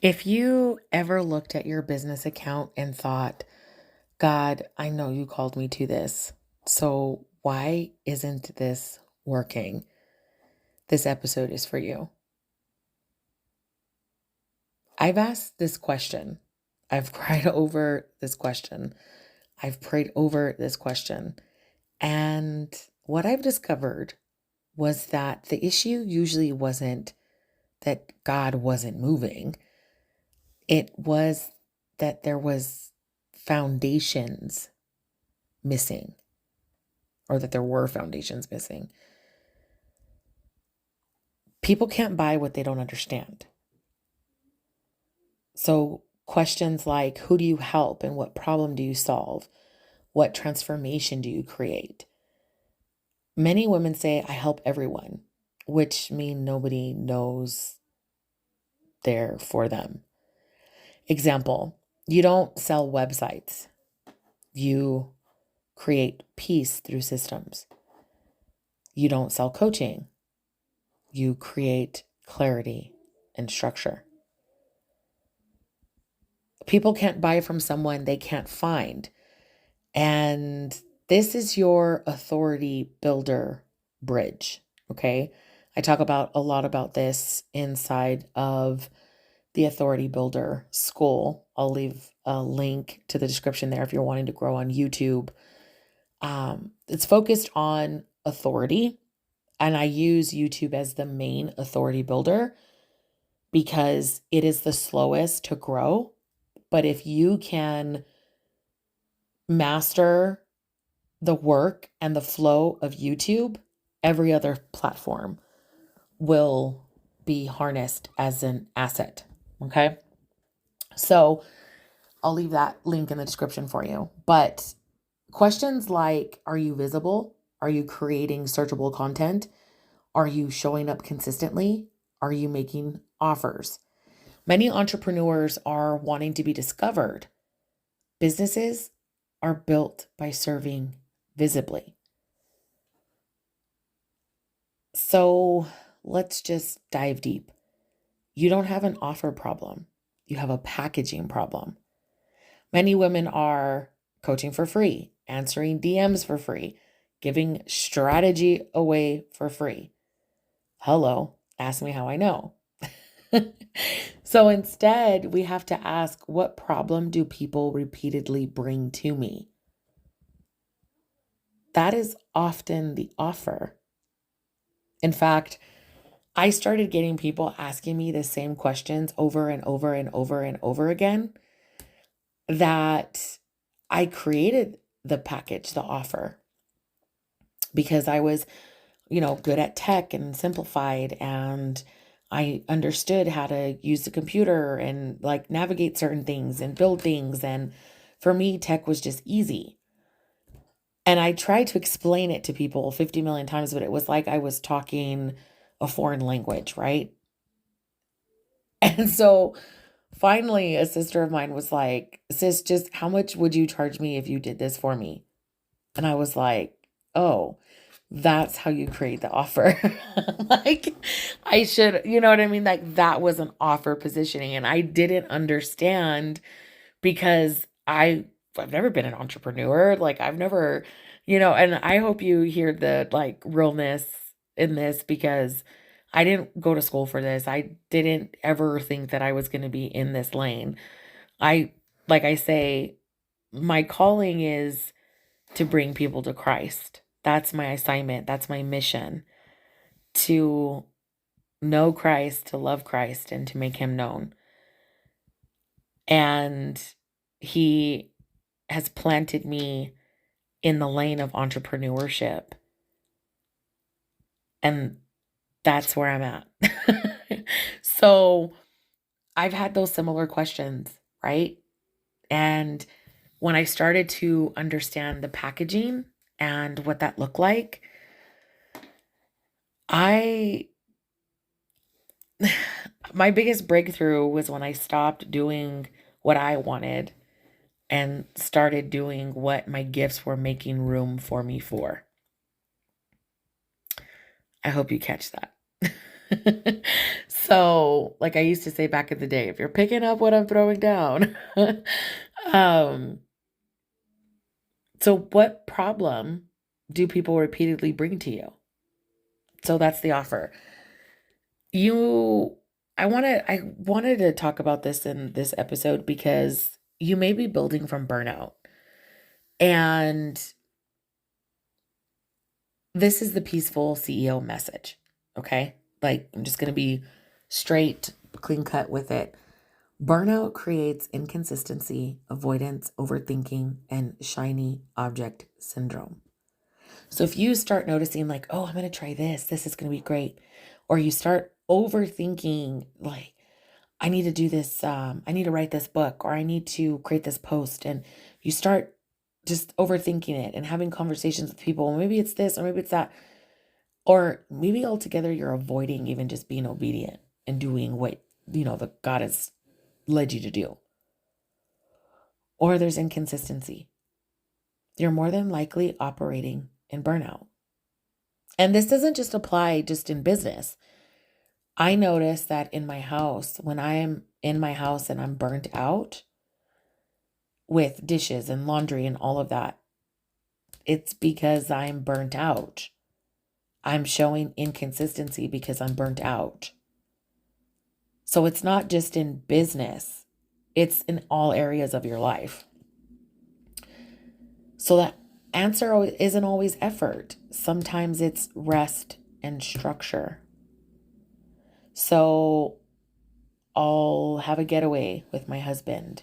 If you ever looked at your business account and thought, God, I know you called me to this, so why isn't this working? This episode is for you. I've asked this question. I've cried over this question. I've prayed over this question. And what I've discovered was that the issue usually wasn't that God wasn't moving. It was that there was foundations missing, or that there were foundations missing. People can't buy what they don't understand. So questions like, who do you help and what problem do you solve? What transformation do you create? Many women say, I help everyone, which mean nobody knows they're for them. Example, you don't sell websites. You create peace through systems. You don't sell coaching. You create clarity and structure. People can't buy from someone they can't find. And this is your authority builder bridge. Okay. I talk about a lot about this inside of the Authority Builder School. I'll leave a link to the description there if you're wanting to grow on YouTube. It's focused on authority, and I use YouTube as the main authority builder because it is the slowest to grow. But if you can master the work and the flow of YouTube, every other platform will be harnessed as an asset. Okay. So I'll leave that link in the description for you. But questions like, are you visible? Are you creating searchable content? Are you showing up consistently? Are you making offers? Many entrepreneurs are wanting to be discovered. Businesses are built by serving visibly. So let's just dive deep. You don't have an offer problem. You have a packaging problem. Many women are coaching for free, answering DMs for free, giving strategy away for free. Hello, ask me how I know. So instead, we have to ask, what problem do people repeatedly bring to me? That is often the offer. In fact, I started getting people asking me the same questions over and over and over and over again, that I created the package, the offer, because I was, good at tech and simplified, and I understood how to use the computer and like navigate certain things and build things. And for me, tech was just easy. And I tried to explain it to people 50 million times, but it was like I was talking a foreign language, right? And so finally, a sister of mine was like, sis, just how much would you charge me if you did this for me? And I was like, oh, that's how you create the offer. Like, I should, you know what I mean? Like, that was an offer positioning. And I didn't understand because I've never been an entrepreneur. Like, I've never, and I hope you hear the like realness in this, because I didn't go to school for this. I didn't ever think that I was going to be in this lane. Like I say, my calling is to bring people to Christ. That's my assignment. That's my mission, to know Christ, to love Christ, and to make him known. And he has planted me in the lane of entrepreneurship. And that's where I'm at. So I've had those similar questions, right? And when I started to understand the packaging and what that looked like, my biggest breakthrough was when I stopped doing what I wanted and started doing what my gifts were making room for me for. I hope you catch that. So, like I used to say back in the day, if you're picking up what I'm throwing down, um, so what problem do people repeatedly bring to you? So that's the offer. You, I wanted to talk about this in this episode because you may be building from burnout. And this is the peaceful CEO message. Okay. Like, I'm just going to be straight, clean cut with it. Burnout creates inconsistency, avoidance, overthinking, and shiny object syndrome. So if you start noticing, like, oh, I'm going to try this, this is going to be great. Or you start overthinking, like, I need to do this, I need to write this book, or I need to create this post. And you start just overthinking it and having conversations with people. Well, maybe it's this, or maybe it's that. Or maybe altogether you're avoiding even just being obedient and doing what, the God has led you to do. Or there's inconsistency. You're more than likely operating in burnout. And this doesn't just apply just in business. I notice that in my house, when I am in my house and I'm burnt out with dishes and laundry and all of that, it's because I'm burnt out. I'm showing inconsistency because I'm burnt out. So it's not just in business, it's in all areas of your life. So that answer isn't always effort. Sometimes it's rest and structure. So I'll have a getaway with my husband,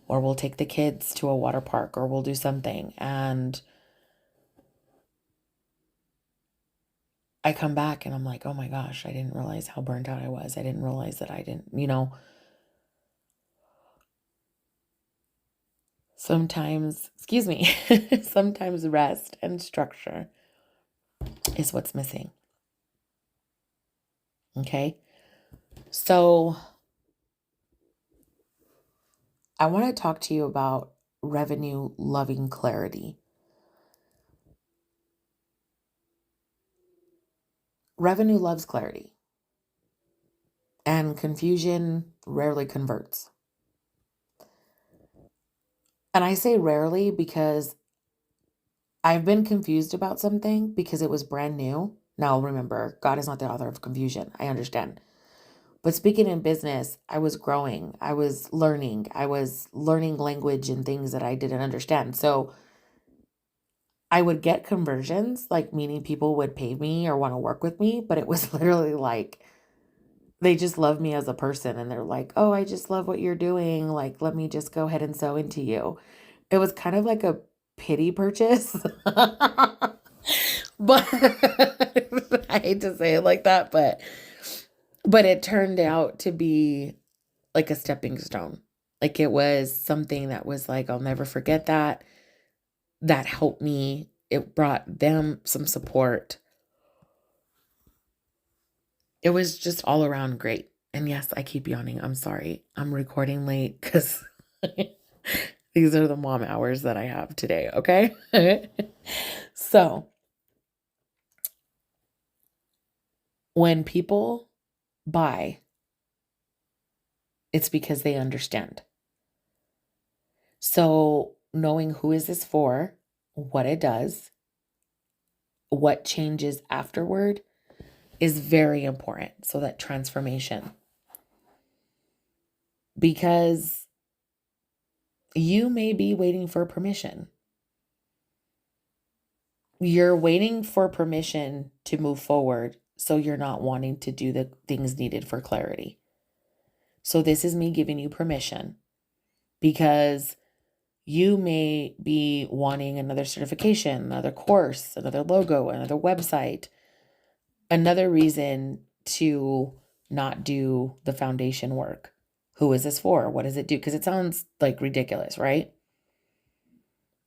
or we'll take the kids to a water park, or we'll do something. And I come back and I'm like, oh my gosh, I didn't realize how burnt out I was. I didn't realize that I didn't. Sometimes, excuse me, sometimes rest and structure is what's missing. Okay. So I want to talk to you about revenue loving clarity. Revenue loves clarity, and confusion rarely converts. And I say rarely because I've been confused about something because it was brand new. Now, remember, God is not the author of confusion. I understand. But speaking in business, I was growing. I was learning. I was learning language and things that I didn't understand. So I would get conversions, like meaning people would pay me or want to work with me. But it was literally like they just love me as a person. And they're like, oh, I just love what you're doing. Like, let me just go ahead and sew into you. It was kind of like a pity purchase. But I hate to say it like that, but it turned out to be like a stepping stone. Like it was something that was like, I'll never forget that. That helped me. It brought them some support. It was just all around great. And yes, I keep yawning. I'm sorry. I'm recording late because these are the mom hours that I have today. Okay. So when people buy, it's because they understand. So knowing who is this for, what it does, what changes afterward is very important. So that transformation, because you may be waiting for permission. You're waiting for permission to move forward. So you're not wanting to do the things needed for clarity. So this is me giving you permission because you may be wanting another certification, another course, another logo, another website, another reason to not do the foundation work. Who is this for? What does it do? Because it sounds like ridiculous, right?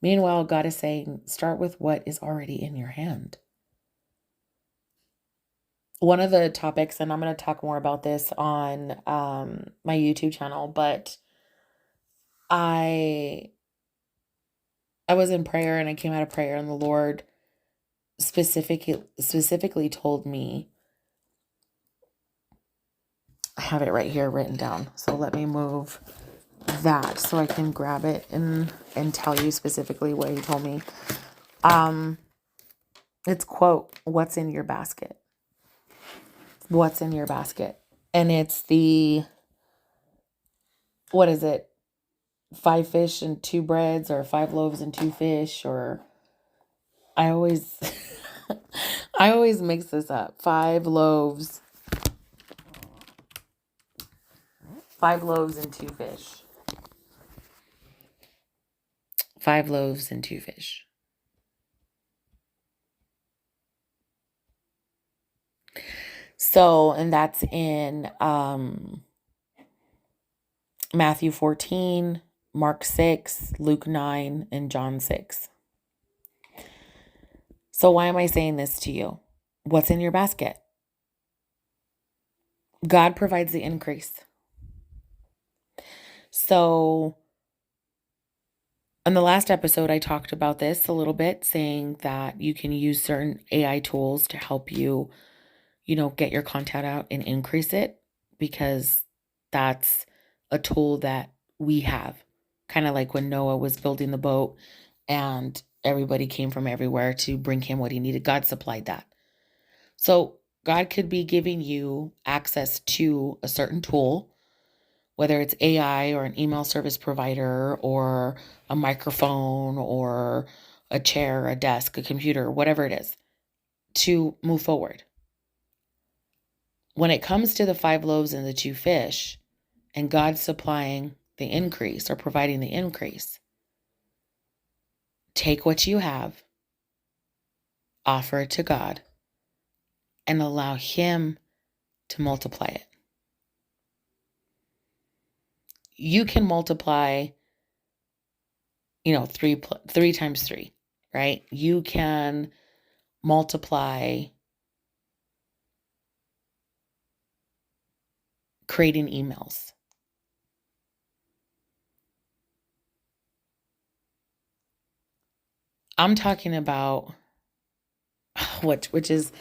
Meanwhile, God is saying, start with what is already in your hand. One of the topics, and I'm going to talk more about this on my YouTube channel, but I was in prayer and I came out of prayer and the Lord specifically told me I have it right here written down. So let me move that so I can grab it and tell you specifically what he told me. It's quote, "What's in your basket? What's in your basket?" And it's what is it? 5 fish and 2 breads, or 5 loaves and 2 fish, or I always I always mix this up. 5 loaves and 2 fish. 5 loaves and 2 fish. So, and that's in Matthew 14, Mark 6, Luke 9, and John 6. So why am I saying this to you? What's in your basket? God provides the increase. So in the last episode, I talked about this a little bit, saying that you can use certain AI tools to help you, get your content out and increase it, because that's a tool that we have. Kind of like when Noah was building the boat and everybody came from everywhere to bring him what he needed. God supplied that. So God could be giving you access to a certain tool, whether it's AI or an email service provider or a microphone or a chair, a desk, a computer, whatever it is, to move forward. When it comes to the 5 loaves and the 2 fish, and God supplying the increase or providing the increase, take what you have, offer it to God, and allow Him to multiply it. You can multiply, 3 times 3, right? You can multiply creating emails. I'm talking about which is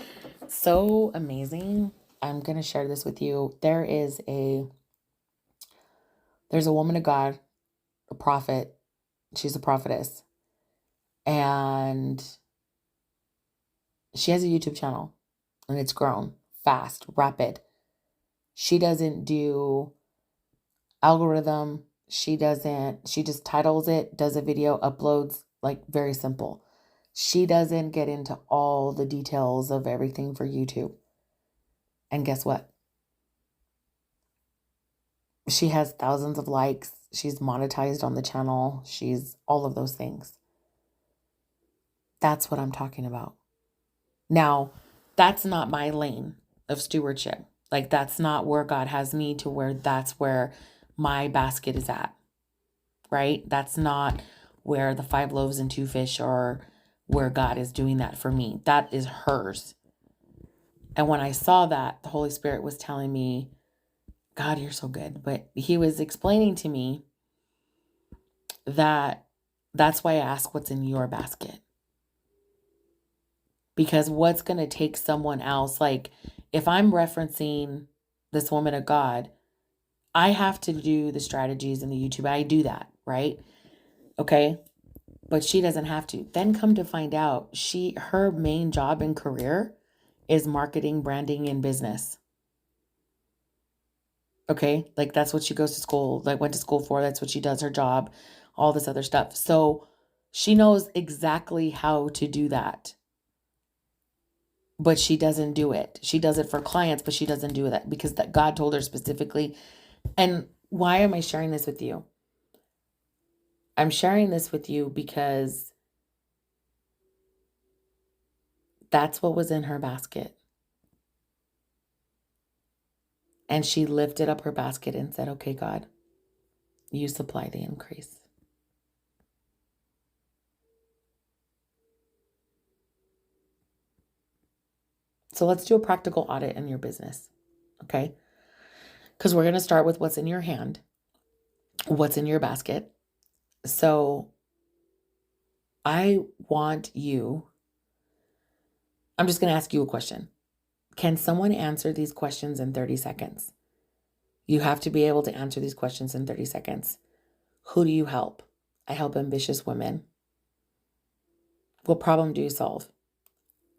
so amazing. I'm going to share this with you. There's a woman of God, a prophet. She's a prophetess, and she has a YouTube channel, and it's grown fast, rapid. She doesn't do algorithm. She just titles it, does a video, uploads, like very simple. She doesn't get into all the details of everything for YouTube. And guess what? She has thousands of likes. She's monetized on the channel. She's all of those things. That's what I'm talking about. Now, that's not my lane of stewardship. Like, that's not where God has me to, where that's where my basket is at, right? That's not where the 5 loaves and 2 fish are, where God is doing that for me. That is hers. And when I saw that, the Holy Spirit was telling me, God, you're so good. But He was explaining to me that's why I ask what's in your basket. Because what's going to take someone else, like if I'm referencing this woman of God, I have to do the strategies in the YouTube. I do that, right? Okay. But she doesn't have to. Then come to find out, her main job and career is marketing, branding, and business. Okay. Like that's what she goes to school, like went to school for. That's what she does, her job, all this other stuff. So she knows exactly how to do that. But she doesn't do it. She does it for clients, but she doesn't do that because that God told her specifically. And why am I sharing this with you? I'm sharing this with you because that's what was in her basket. And she lifted up her basket and said, okay, God, you supply the increase. So let's do a practical audit in your business, okay? Because we're going to start with what's in your hand, what's in your basket. So I'm just going to ask you a question. Can someone answer these questions in 30 seconds? You have to be able to answer these questions in 30 seconds. Who do you help? I help ambitious women. What problem do you solve?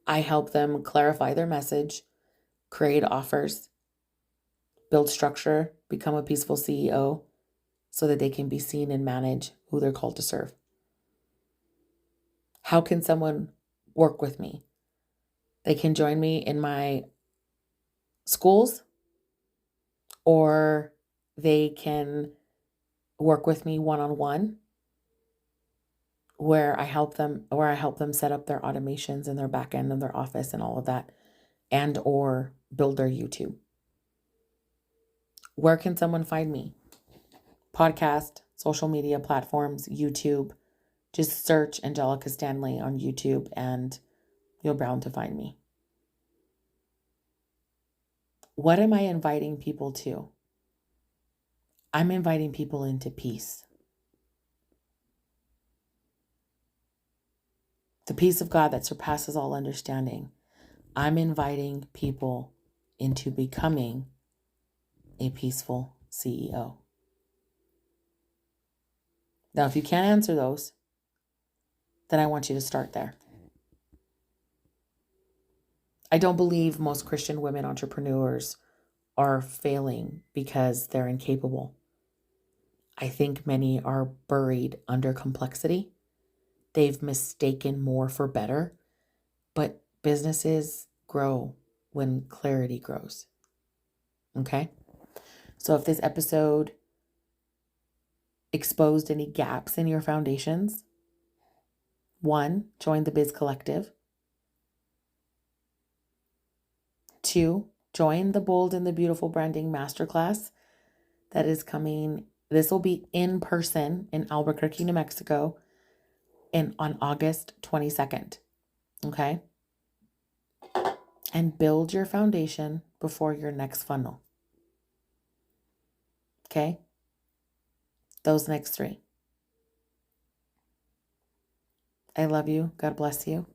I help them clarify their message, create offers, build structure, become a peaceful CEO so that they can be seen and manage who they're called to serve. How can someone work with me? They can join me in my schools, or they can work with me one-on-one where I help them set up their automations and their back end and their office and all of that, and or build their YouTube. Where can someone find me? Podcast, social media platforms, YouTube. Just search Angelica Stanley on YouTube and you're bound to find me. What am I inviting people to? I'm inviting people into peace. The peace of God that surpasses all understanding. I'm inviting people into becoming a peaceful CEO. Now, if you can't answer those, then I want you to start there. I don't believe most Christian women entrepreneurs are failing because they're incapable. I think many are buried under complexity. They've mistaken more for better, but businesses grow when clarity grows. Okay? So if this episode exposed any gaps in your foundations, 1, join the Biz Collective. 2, join the Bold and the Beautiful Branding Masterclass that is coming. This will be in person in Albuquerque, New Mexico, and on August 22nd. Okay? And build your foundation before your next funnel. Okay? Those next 3. I love you. God bless you.